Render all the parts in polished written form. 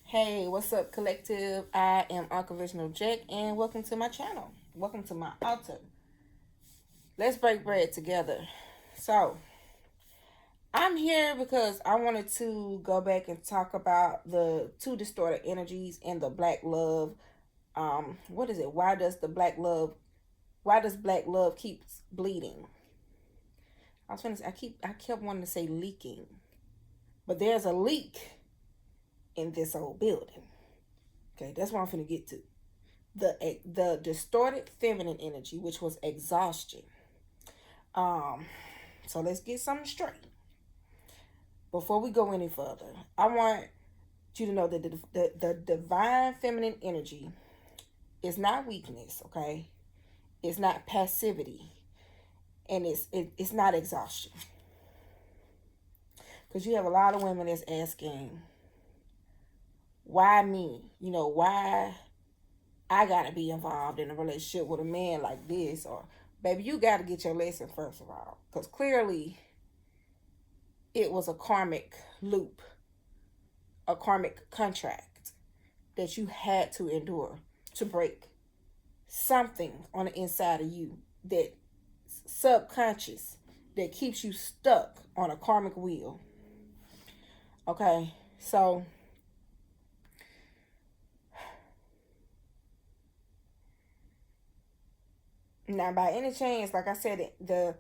Hey, what's up, collective? I am Unconventional Jack, and welcome to my channel. Welcome to my altar. Let's break bread together. So, I'm here because I wanted to go back and talk about the two distorted energies and the black love. What is it? Why does black love keeps bleeding? I kept wanting to say leaking, but there's a leak in this old building. Okay, that's what I'm finna get to. The distorted feminine energy, which was exhaustion. Um, so let's get something straight. Before we go any further, I want you to know that the divine feminine energy is not weakness, okay? It's not passivity, and it's not exhaustion. Because you have a lot of women that's asking, why me? Why I gotta be involved in a relationship with a man like this? Or, baby, you gotta get your lesson first of all. Because clearly it was a karmic loop, a karmic contract that you had to endure to break something on the inside of you that subconscious that keeps you stuck on a karmic wheel. Okay, so now by any chance, like I said, the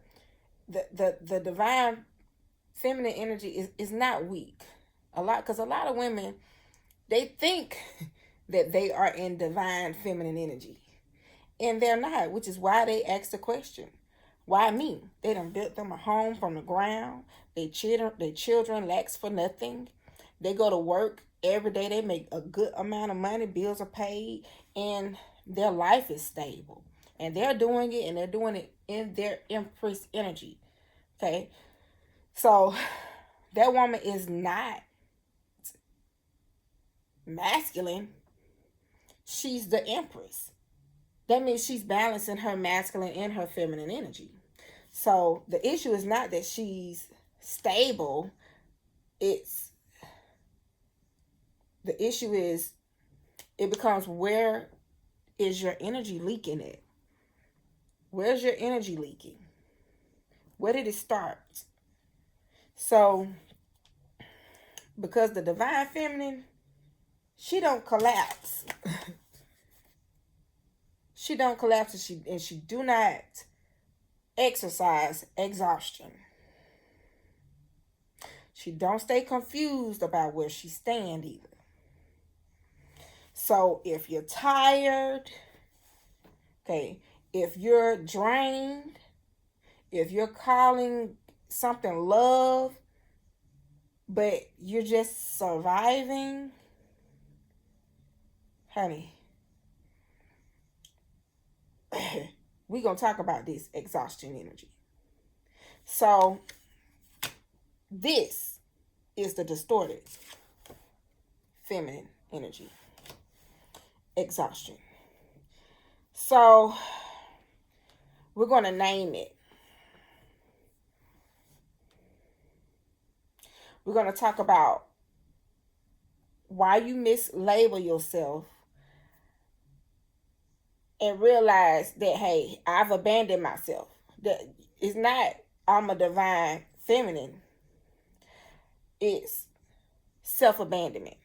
divine feminine energy is not weak. Because a lot of women, they think that they are in divine feminine energy, and they're not, which is why they ask the question, why me? They done built them a home from the ground. They children lacks for nothing. They go to work every day. They make a good amount of money. Bills are paid, and their life is stable. And they're doing it, and they're doing it in their empress energy. Okay, so that woman is not masculine. She's the empress. That means she's balancing her masculine and her feminine energy. So the issue is not that she's stable. It's the issue is it becomes, where is your energy leaking at? Where's your energy leaking? Where did it start? So because the divine feminine, she don't collapse. She don't collapse, and she do not exercise exhaustion. She don't stay confused about where she stand either. So if you're tired, okay, if you're drained, if you're calling something love, but you're just surviving, honey, we're going to talk about this exhaustion energy. So this is the distorted feminine energy, exhaustion. So we're going to name it. We're going to talk about why you mislabel yourself and realize that, hey, I've abandoned myself. That it's not I'm a divine feminine. It's self-abandonment.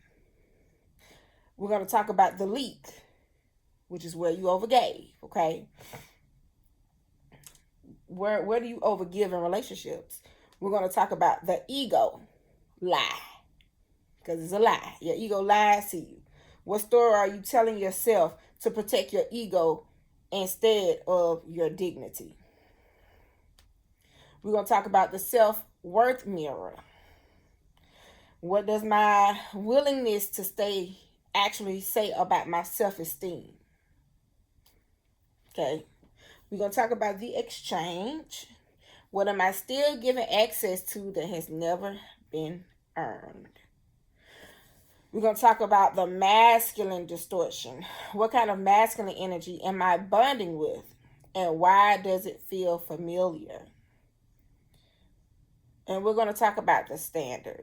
We're going to talk about the leak, which is where you overgave, okay? Where do you overgive in relationships? We're going to talk about the ego lie, because it's a lie. Your ego lies to you. What story are you telling yourself to protect your ego instead of your dignity? We're going to talk about the self-worth mirror. What does my willingness to stay actually say about my self-esteem? Okay. We're going to talk about the exchange. What am I still giving access to that has never been earned? We're going to talk about the masculine distortion. What kind of masculine energy am I bonding with? And why does it feel familiar? And we're going to talk about the standard.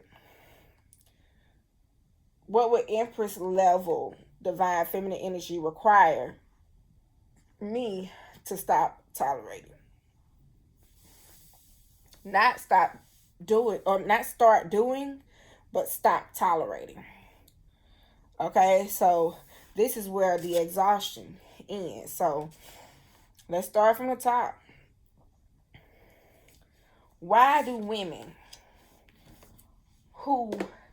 what would Empress level divine feminine energy require me to stop tolerating? Not stop doing, or not start doing, but stop tolerating. Okay, so this is where the exhaustion ends. So let's start from the top. Why do women who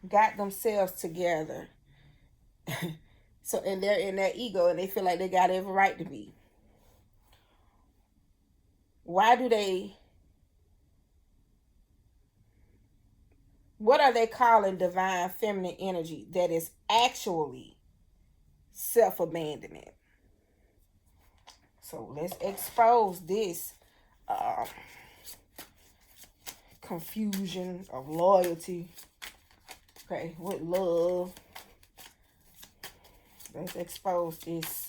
got themselves together, so, and they're in their ego and they feel like they got every right to be, why do they, what are they calling divine feminine energy that is actually self-abandonment? So let's expose this confusion of loyalty, okay, with love. Let's expose this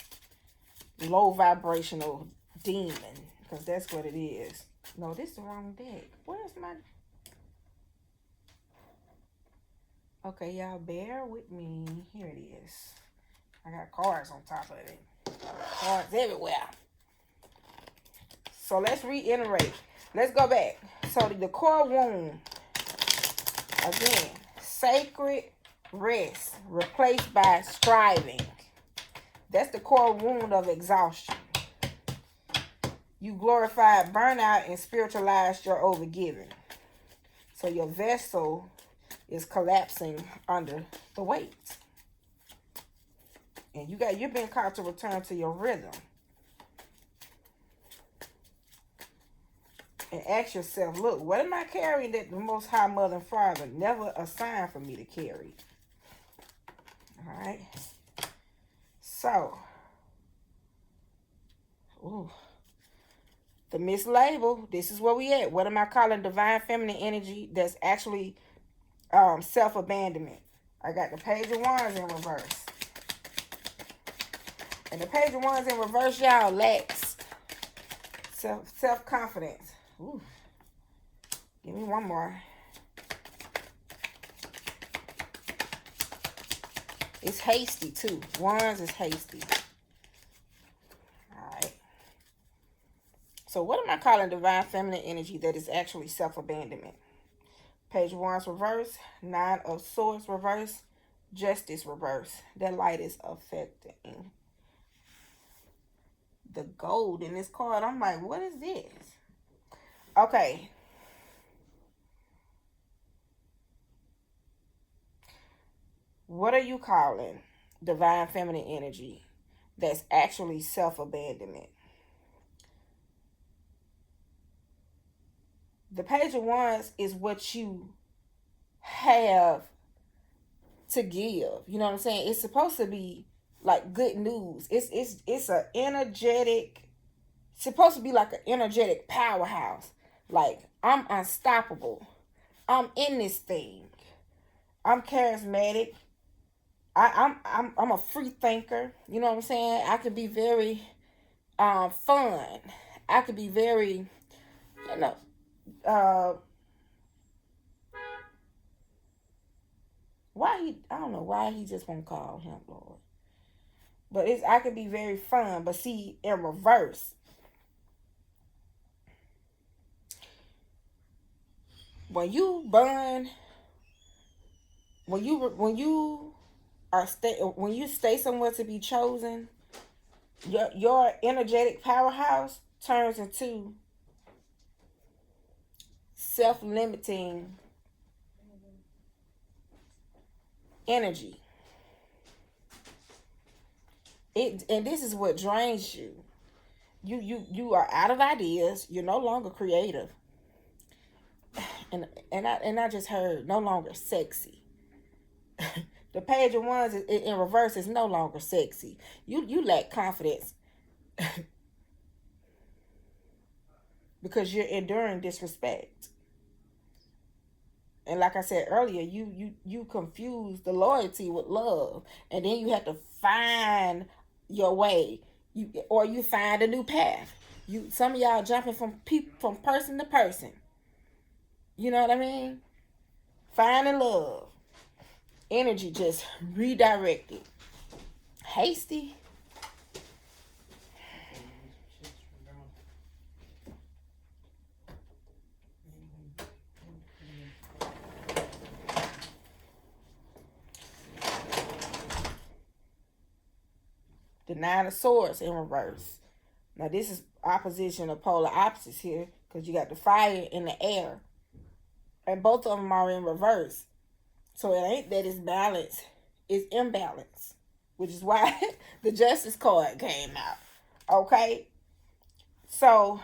low vibrational demon, because that's what it is. No, this is the wrong deck. Where's my... Okay, y'all, bear with me. Here it is. I got cards on top of it. Cards everywhere. So let's reiterate. Let's go back. So the core wound, again, sacred rest replaced by striving. That's the core wound of exhaustion. You glorified burnout and spiritualized your overgiving. So your vessel is collapsing under the weight. And you're being called to return to your rhythm. And ask yourself, look, what am I carrying that the Most High Mother and Father never assigned for me to carry? All right. So, the mislabel, this is where we at. What am I calling divine feminine energy that's actually self-abandonment? I got the Page of Wands in reverse. And the Page of Wands in reverse, y'all, lacks self-confidence. Ooh. Give me one more. It's hasty, too. Wands is hasty. All right. So what am I calling divine feminine energy that is actually self-abandonment? Page of Wands reverse. Nine of Swords reverse. Justice reverse. That light is affecting the gold in this card. I'm like, what is this? Okay. What are you calling divine feminine energy that's actually self-abandonment? The Page of Wands is what you have to give. You know what I'm saying? It's supposed to be like good news. It's a energetic, supposed to be like an energetic powerhouse. Like, I'm unstoppable. I'm in this thing. I'm charismatic. I'm a free thinker. You know what I'm saying? I could be very fun. I could be very, you know, I don't know why he just won't call him Lord. But I could be very fun. But see, in reverse, when you stay somewhere to be chosen, your energetic powerhouse turns into self-limiting energy. And this is what drains you. You are out of ideas. You're no longer creative. And I just heard no longer sexy. The Page of Wands in reverse is no longer sexy. You lack confidence because you're enduring disrespect. And like I said earlier, you confuse the loyalty with love, and then you have to find your way, or you find a new path. Some of y'all jumping from person to person. You know what I mean? Finding love. energy just redirected. Hasty. The Nine of Swords in reverse. Now this is opposition of polar opposites here, because you got the fire in the air, and both of them are in reverse. So it ain't that it's balanced, it's imbalance, which is why the Justice card came out. Okay, so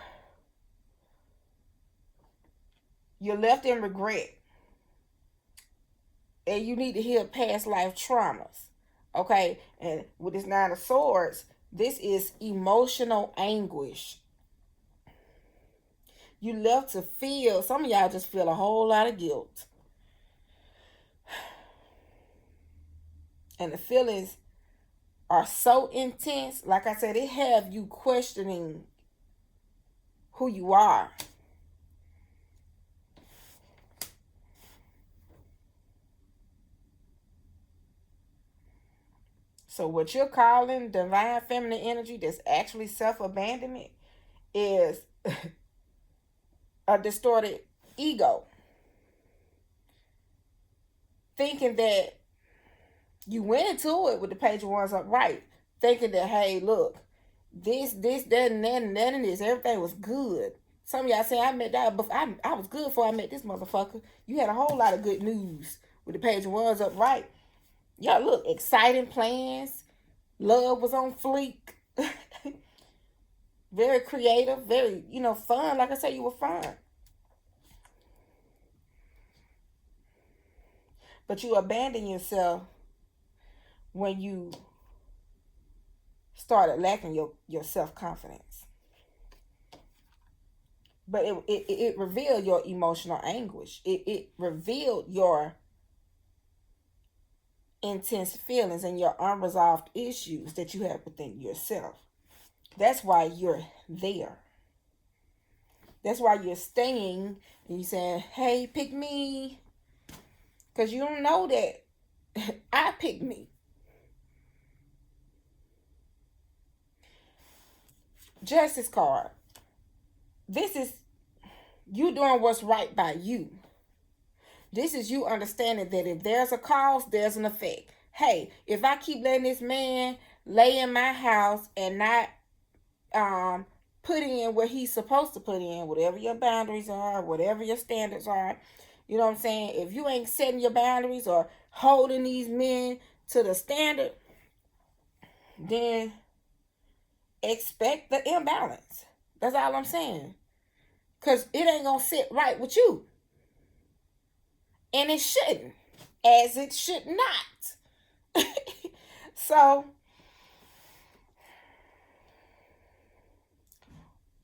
you're left in regret, and you need to heal past life traumas. Okay, and with this Nine of Swords, this is emotional anguish. You left to feel, some of y'all just feel a whole lot of guilt. And the feelings are so intense. Like I said, it have you questioning who you are. So what you're calling divine feminine energy that's actually self-abandonment is a distorted ego. Thinking that you went into it with the Page of Wands upright, thinking that, hey, look, this, that, and that, and that, and this, everything was good. Some of y'all say, I met that, but I was good before I met this motherfucker. You had a whole lot of good news with the Page of Wands upright. Y'all look, exciting plans. Love was on fleek. Very creative, very, fun. Like I said, you were fun. But you abandon yourself when you started lacking your self-confidence. But it revealed your emotional anguish. It revealed your intense feelings and your unresolved issues that you have within yourself. That's why you're there. That's why you're staying and you're saying, hey, pick me. Because you don't know that I picked me. Justice card. This is you doing what's right by you. This is you understanding that if there's a cause, there's an effect. Hey, if I keep letting this man lay in my house and not put in what he's supposed to put in, whatever your boundaries are, whatever your standards are, you know what I'm saying? If you ain't setting your boundaries or holding these men to the standard, then expect the imbalance. That's all I'm saying. Because it ain't going to sit right with you. And it shouldn't. As it should not. So,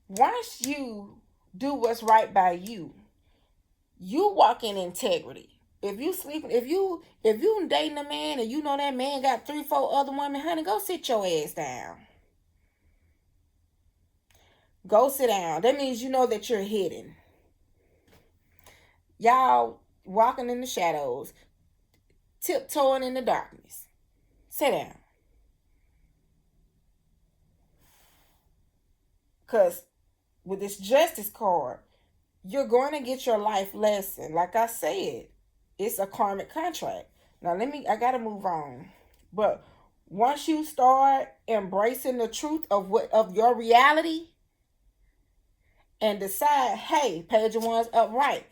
once you do what's right by you, you walk in integrity. If you sleeping, if you dating a man and you know that man got 3-4 other women, honey, go sit your ass down. Go sit down. That means you know that you're hidden. Y'all walking in the shadows, tiptoeing in the darkness. Sit down. Because with this Justice card, you're going to get your life lesson. Like I said, it's a karmic contract. Now I got to move on. But once you start embracing the truth of your reality and decide, hey, Page of Wands upright,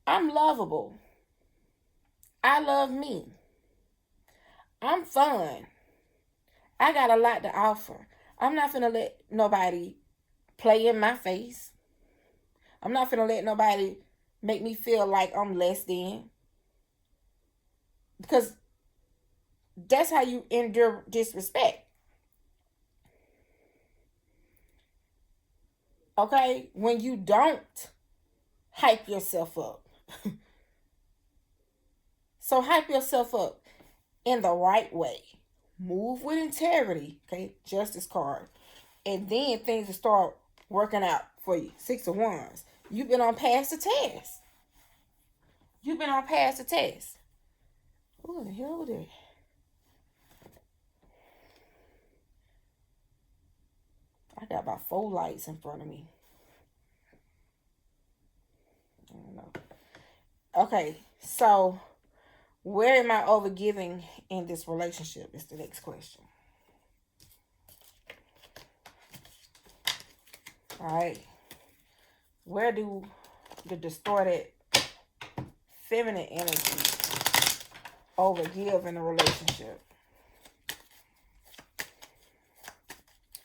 I'm lovable. I love me. I'm fun. I got a lot to offer. I'm not finna let nobody play in my face. I'm not finna let nobody make me feel like I'm less than. Because that's how you endure disrespect. Okay? When you don't hype yourself up. So hype yourself up in the right way. Move with integrity. Okay? Justice card. And then things will start working out for you. 6 of Wands. You've been on past the test. You've been on pass the test. What the hell was that? I got about 4 lights in front of me. I don't know. Okay, so where am I overgiving in this relationship is the next question. All right. Where do the distorted feminine energy overgive in a relationship?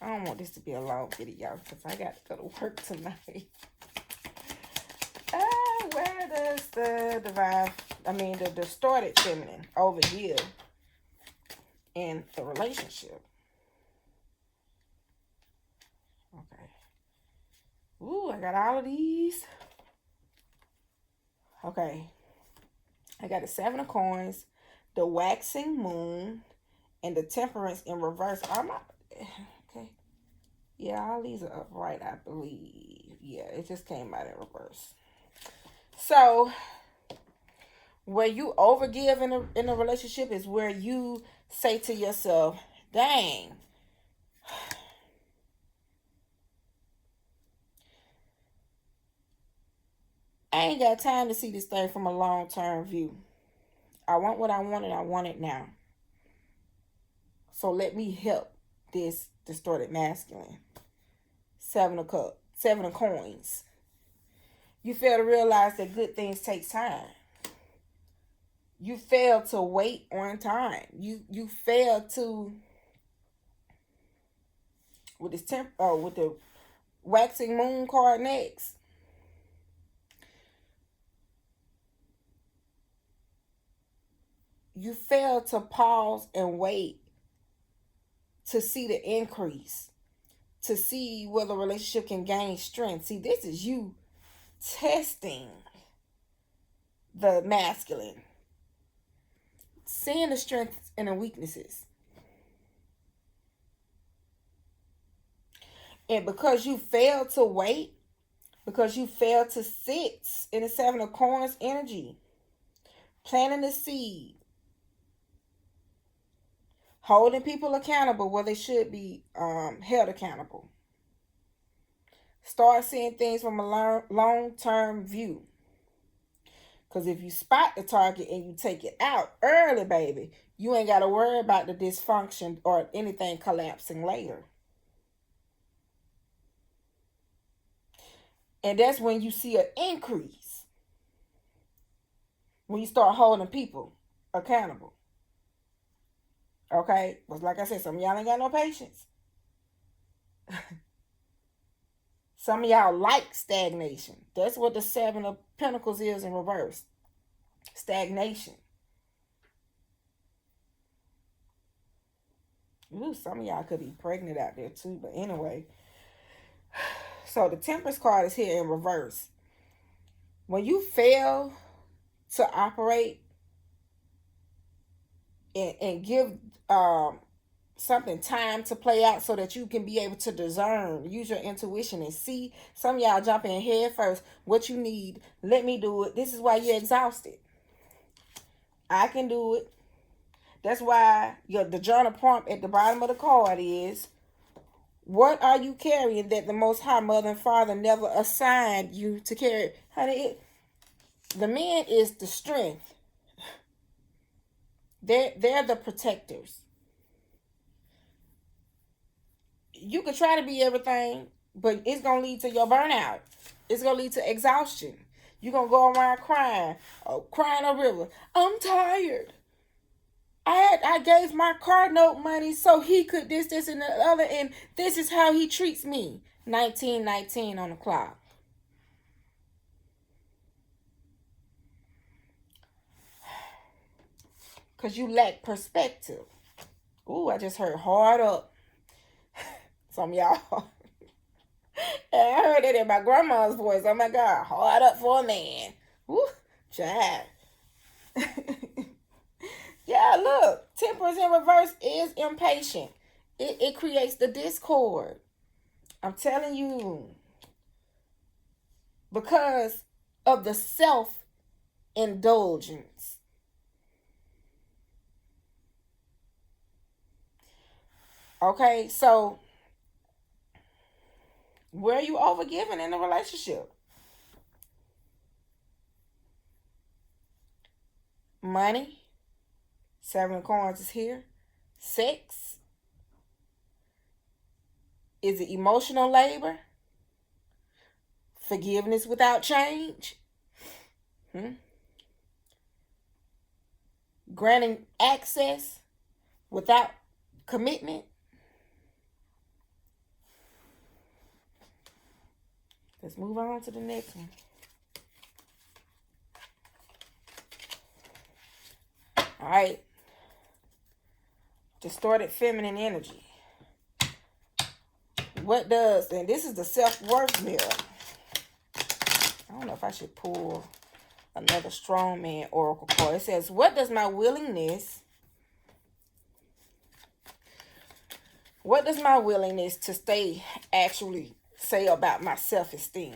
I don't want this to be a long video because I got to go to work tonight. Where does the distorted feminine overgive in the relationship? Okay. Ooh, I got all of these. Okay. I got the 7 of coins, the waxing moon, and the temperance in reverse. Okay. Yeah, all these are upright, I believe. Yeah, it just came out in reverse. So, where you overgive in a relationship is where you say to yourself, dang, I ain't got time to see this thing from a long-term view. I want what I want and I want it now. So let me help this distorted masculine. 7 of cups, 7 of coins. You fail to realize that good things take time. You fail to wait on time. You fail to with the waxing moon card next. You fail to pause and wait to see the increase, to see whether the relationship can gain strength. See, this is you testing the masculine, seeing the strengths and the weaknesses. And because you fail to wait, because you fail to sit in the 7 of coins energy, planting the seed, holding people accountable where they should be held accountable. Start seeing things from a long-term view. Because if you spot the target and you take it out early, baby, you ain't got to worry about the dysfunction or anything collapsing later. And that's when you see an increase. When you start holding people accountable. Okay? Because like I said, some of y'all ain't got no patience. Some of y'all like stagnation. That's what the 7 of Pentacles is in reverse. Stagnation. Ooh, some of y'all could be pregnant out there too. But anyway. So the Temperance card is here in reverse. When you fail to operate and give something time to play out so that you can be able to discern, use your intuition and see. Some of y'all jump in head first. What you need, let me do it. This is why you're exhausted. I can do it. That's why the journal prompt at the bottom of the card is, what are you carrying that the Most High Mother and Father never assigned you to carry? Honey, the men is the strength. They're the protectors. You could try to be everything, but it's going to lead to your burnout. It's going to lead to exhaustion. You're going to go around crying a river. I'm tired. I gave my car note money so he could this, and the other, and this is how he treats me. 1919 on the clock. Because you lack perspective. Ooh, I just heard hard up. Some of y'all. I heard it in my grandma's voice. Oh my God, hard up for a man. Woo, child. Yeah, look, Temperance in reverse is impatient. It creates the discord. I'm telling you. Because of the self indulgence. Okay, so where are you overgiving in a relationship? Money, 7 of coins is here. Sex, is it emotional labor? Forgiveness without change? Granting access without commitment? Let's move on to the next one. All right. Distorted feminine energy. What does, and this is the self-worth mirror. I don't know if I should pull another strongman oracle card. It says, what does my willingness to stay actually say about my self-esteem?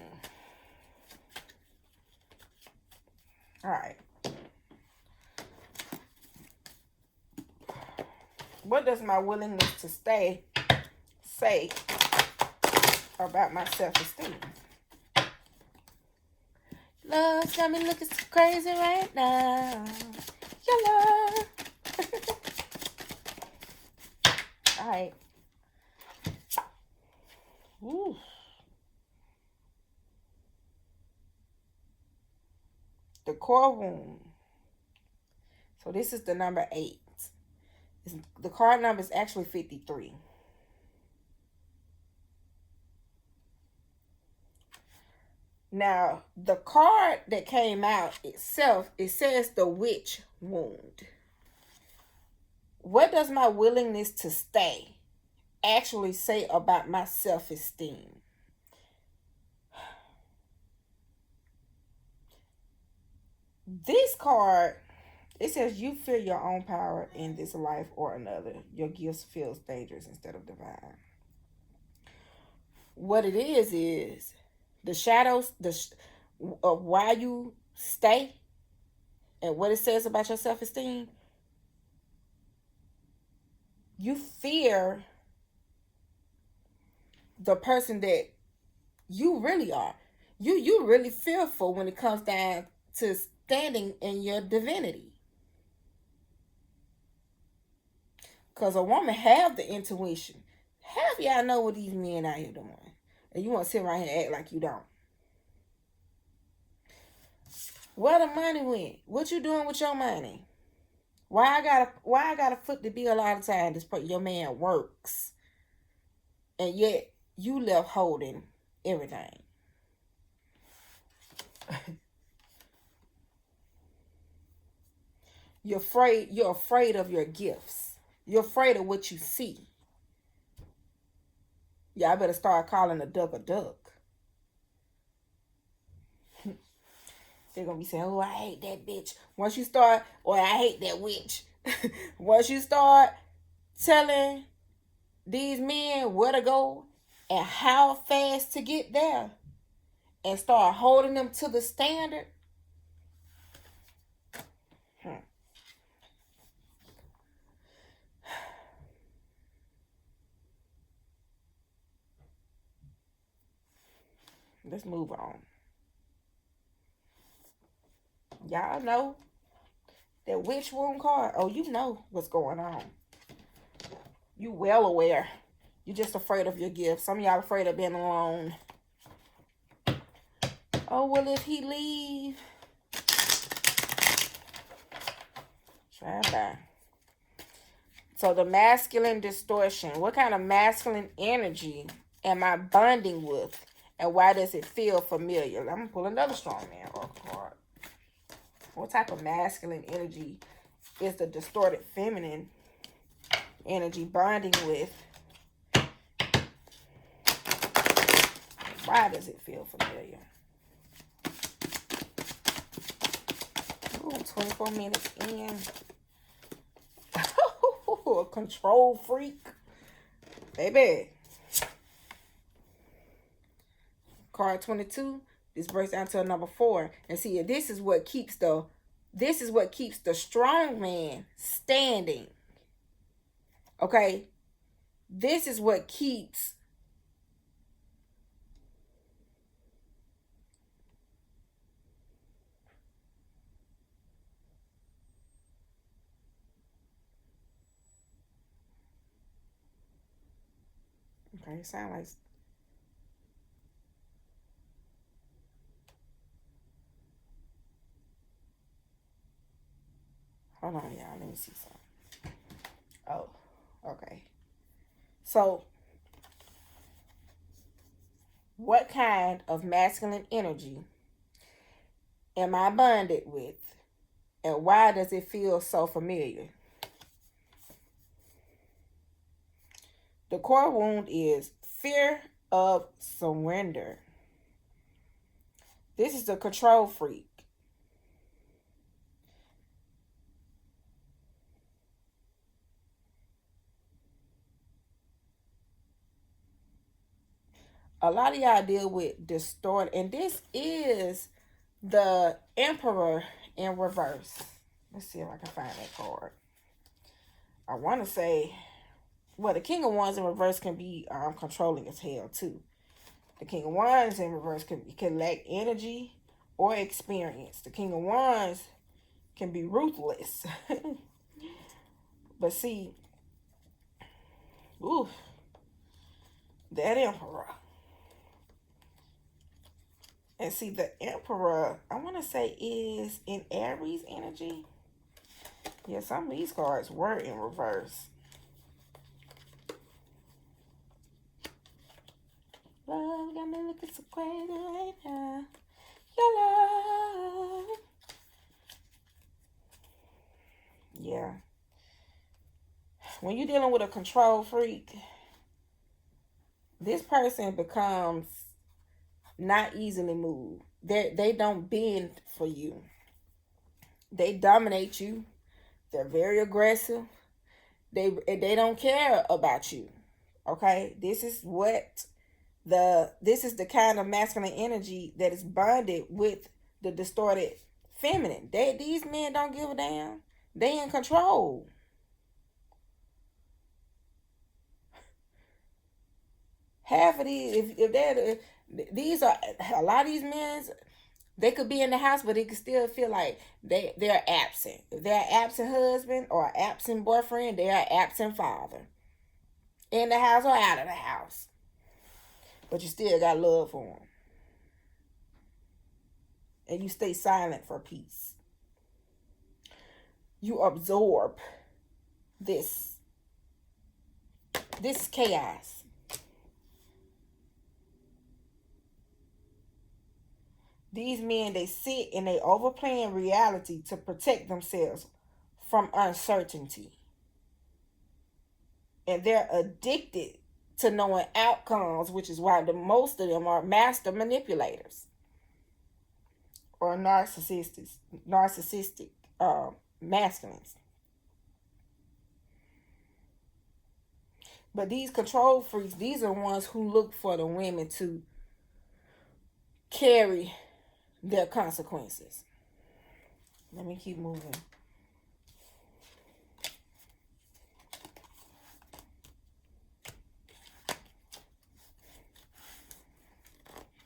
All right. What does my willingness to stay say about my self-esteem? Love's got me looking so crazy right now. Your love. All right. Ooh. The core wound. So this is the number 8. The card number is actually 53. Now, the card that came out itself, it says the witch wound. What does my willingness to stay actually say about my self-esteem? This card, it says you fear your own power in this life or another. Your gifts feels dangerous instead of divine. What it is the shadows of why you stay and what it says about your self-esteem. You fear the person that you really are. You really fearful when it comes down to standing in your divinity. Because a woman have the intuition. Half y'all know what these men out here doing. And you want to sit right here and act like you don't. Where the money went? What you doing with your money? Why I got a foot the bill all the time? Your man works. And yet you left holding everything. You're afraid of your gifts. You're afraid of what you see. Yeah, I better start calling a duck a duck. They're going to be saying, oh, I hate that bitch. Once you start, or I hate that witch. Once you start telling these men where to go and how fast to get there and start holding them to the standard. Let's move on. Y'all know that witch wound card. Oh, you know what's going on. You well aware. You're just afraid of your gift. Some of y'all afraid of being alone. Oh, well, if he leave. Try that. So the masculine distortion. What kind of masculine energy am I bonding with? And why does it feel familiar? I'm going to pull another strong man oracle card. What type of masculine energy is the distorted feminine energy bonding with? Why does it feel familiar? Ooh, 24 minutes in. A control freak. Baby. Card 22. This breaks down to a number 4. And see, this is what keeps the strong man standing. Okay? This is what keeps okay, sound like hold on, y'all. Let me see something. Oh, okay. So, what kind of masculine energy am I bonded with? And why does it feel so familiar? The core wound is fear of surrender. This is the control freak. A lot of y'all deal with distort, and this is the Emperor in reverse. Let's see if I can find that card. I want to say, well, the King of Wands in reverse can be controlling as hell too. The King of Wands in reverse can lack energy or experience. The King of Wands can be ruthless. But see, ooh, that Emperor. And see, the Emperor, I want to say, is in Aries energy. Yeah, some of these cards were in reverse. Love got me looking so crazy right now. Your love. Yeah. When you're dealing with a control freak, this person becomes not easily moved. They don't bend for you. They dominate you. They're very aggressive. They don't care about you. Okay? This is the kind of masculine energy that is bonded with the distorted feminine. These men don't give a damn. They in control. Half of these, if they're these are a lot of these men, they could be in the house, but it could still feel like they're absent. If they're an absent husband or an absent boyfriend, they are absent father. In the house or out of the house. But you still got love for them. And you stay silent for peace. You absorb this chaos. These men, they sit and they overplaying reality to protect themselves from uncertainty. And they're addicted to knowing outcomes, which is why most of them are master manipulators or narcissistic masculines. But these control freaks, these are ones who look for the women to carry their consequences. Let me keep moving.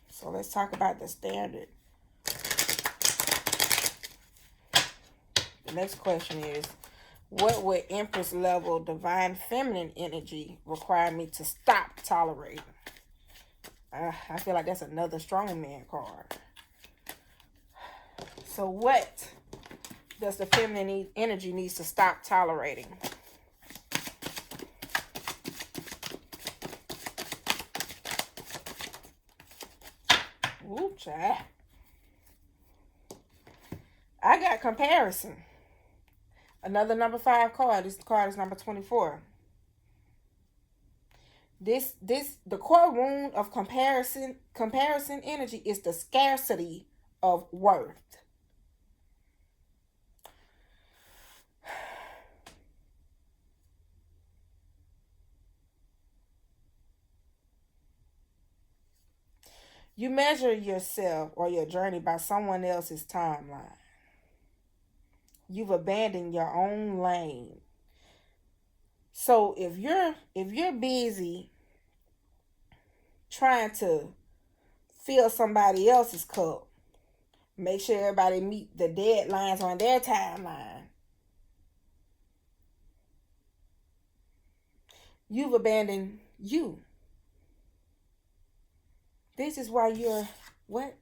So let's talk about the standard. The next question is, what would Empress level divine feminine energy require me to stop tolerating? I feel like that's another strongman card. So what does the feminine energy needs to stop tolerating? Ooh, child. I got comparison. Another number 5 card. This card is number 24. The core wound of comparison energy is the scarcity of worth. You measure yourself or your journey by someone else's timeline. You've abandoned your own lane. So if you're busy trying to fill somebody else's cup, make sure everybody meet the deadlines on their timeline, you've abandoned you. This is why you're what?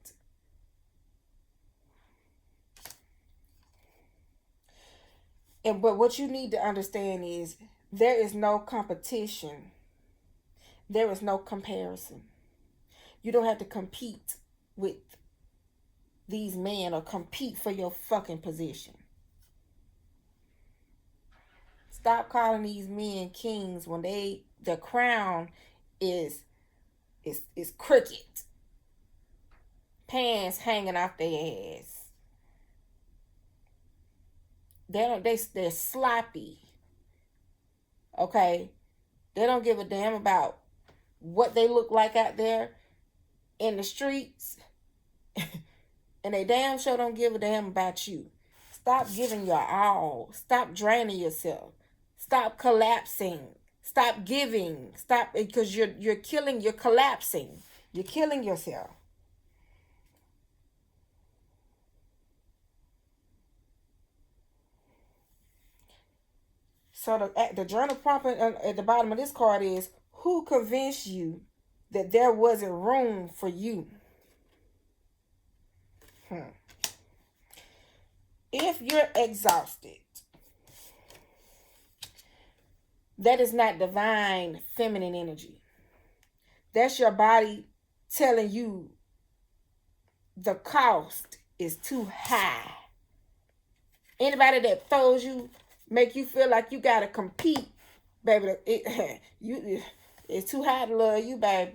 But what you need to understand is there is no competition. There is no comparison. You don't have to compete with these men or compete for your fucking position. Stop calling these men kings when the crown is crooked. Pants hanging off their ass. They're sloppy. Okay? They don't give a damn about what they look like out there in the streets. And they damn sure don't give a damn about you. Stop giving your all. Stop draining yourself. Stop collapsing. Stop giving. Stop, because you're collapsing. You're killing yourself. So the journal prompt at the bottom of this card is, who convinced you that there wasn't room for you? If you're exhausted, that is not divine feminine energy. That's your body telling you the cost is too high. Anybody that throws you, make you feel like you gotta compete, baby, it's too high to love you, baby.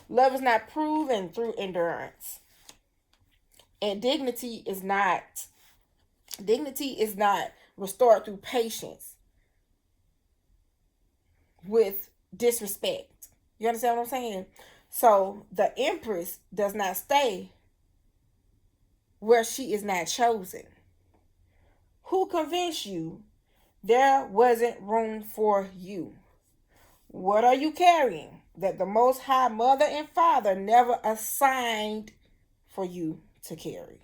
Love is not proven through endurance. And dignity is not restored through patience with disrespect. You understand what I'm saying? So the Empress does not stay where she is not chosen. Who convinced you there wasn't room for you? What are you carrying that the Most High Mother and Father never assigned for you to carry?